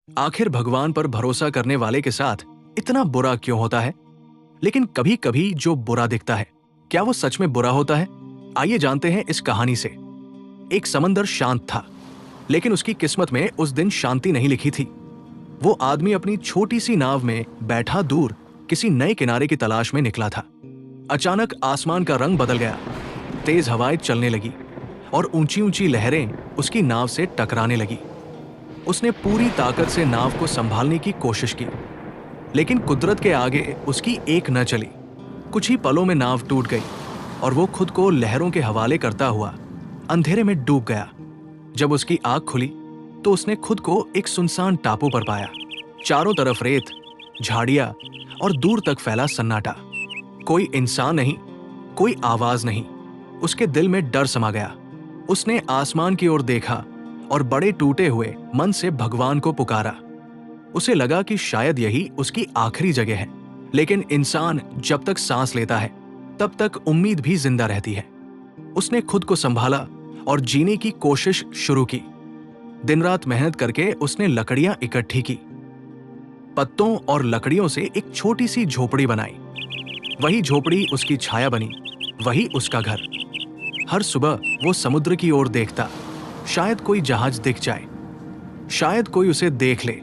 आखिर भगवान पर भरोसा करने वाले के साथ इतना बुरा क्यों होता है? लेकिन कभी कभी जो बुरा दिखता है, क्या वो सच में बुरा होता है? आइए जानते हैं इस कहानी से। एक समंदर शांत था, लेकिन उसकी किस्मत में उस दिन शांति नहीं लिखी थी। वो आदमी अपनी छोटी सी नाव में बैठा दूर किसी नए किनारे की तलाश में निकला था। अचानक आसमान का रंग बदल गया, तेज हवाएं चलने लगी और ऊंची ऊंची लहरें उसकी नाव से टकराने लगी। उसने पूरी ताकत से नाव को संभालने की कोशिश की, लेकिन कुदरत के आगे उसकी एक न चली। कुछ ही पलों में नाव टूट गई और वो खुद को लहरों के हवाले करता हुआ अंधेरे में डूब गया। जब उसकी आंख खुली तो उसने खुद को एक सुनसान टापू पर पाया। चारों तरफ रेत, झाड़ियां और दूर तक फैला सन्नाटा। कोई इंसान नहीं, कोई आवाज नहीं। उसके दिल में डर समा गया। उसने आसमान की ओर देखा और बड़े टूटे हुए मन से भगवान को पुकारा। उसे लगा कि शायद यही उसकी आखिरी जगह है। लेकिन इंसान जब तक सांस लेता है, तब तक उम्मीद भी जिंदा रहती है। उसने खुद को संभाला और जीने की कोशिश शुरू की। दिन रात मेहनत करके उसने लकड़ियां इकट्ठी की। पत्तों और लकड़ियों से एक छोटी सी झोपड़ी बनाई। वही झोपड़ी उसकी छाया बनी, वही उसका घर। हर सुबह वो समुद्र की ओर देखता, शायद कोई जहाज दिख जाए, शायद कोई उसे देख ले।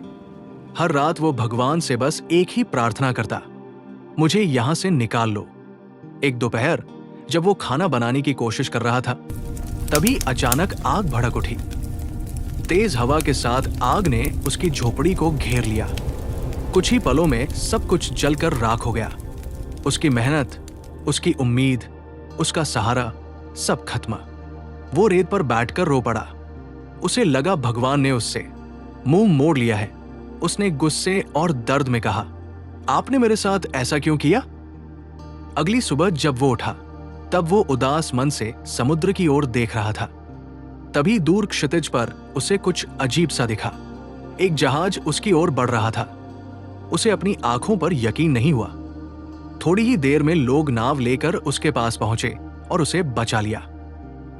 हर रात वो भगवान से बस एक ही प्रार्थना करता, मुझे यहां से निकाल लो। एक दोपहर जब वो खाना बनाने की कोशिश कर रहा था, तभी अचानक आग भड़क उठी। तेज हवा के साथ आग ने उसकी झोपड़ी को घेर लिया। कुछ ही पलों में सब कुछ जलकर राख हो गया। उसकी मेहनत, उसकी उम्मीद, उसका सहारा, सब खत्म। वो रेत पर बैठकर रो पड़ा। उसे लगा भगवान ने उससे मुंह मोड़ लिया है। उसने गुस्से और दर्द में कहा, आपने मेरे साथ ऐसा क्यों किया? अगली सुबह जब वो उठा, तब वो उदास मन से समुद्र की ओर देख रहा था। तभी दूर क्षितिज पर उसे कुछ अजीब सा दिखा। एक जहाज उसकी ओर बढ़ रहा था। उसे अपनी आंखों पर यकीन नहीं हुआ। थोड़ी ही देर में लोग नाव लेकर उसके पास पहुंचे और उसे बचा लिया।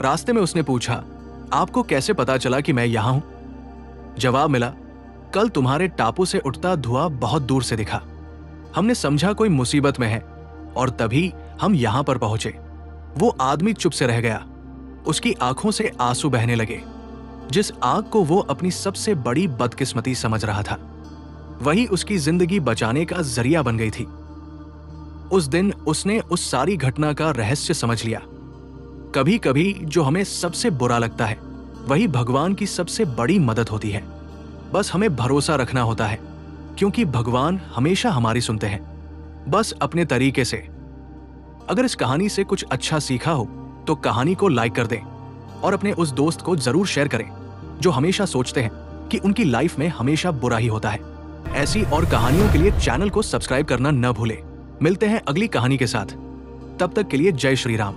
रास्ते में उसने पूछा, आपको कैसे पता चला कि मैं यहां हूं? जवाब मिला, कल तुम्हारे टापू से उठता धुआं बहुत दूर से दिखा। हमने समझा कोई मुसीबत में है और तभी हम यहां पर पहुंचे। वो आदमी चुप से रह गया। उसकी आंखों से आंसू बहने लगे। जिस आग को वो अपनी सबसे बड़ी बदकिस्मती समझ रहा था, वही उसकी जिंदगी बचाने का जरिया बन गई थी। उस दिन उसने उस सारी घटना का रहस्य समझ लिया। कभी कभी जो हमें सबसे बुरा लगता है, वही भगवान की सबसे बड़ी मदद होती है। बस हमें भरोसा रखना होता है, क्योंकि भगवान हमेशा हमारी सुनते हैं, बस अपने तरीके से। अगर इस कहानी से कुछ अच्छा सीखा हो तो कहानी को लाइक कर दें और अपने उस दोस्त को जरूर शेयर करें जो हमेशा सोचते हैं कि उनकी लाइफ में हमेशा बुरा ही होता है। ऐसी और कहानियों के लिए चैनल को सब्सक्राइब करना न भूलें। मिलते हैं अगली कहानी के साथ। तब तक के लिए जय श्री राम।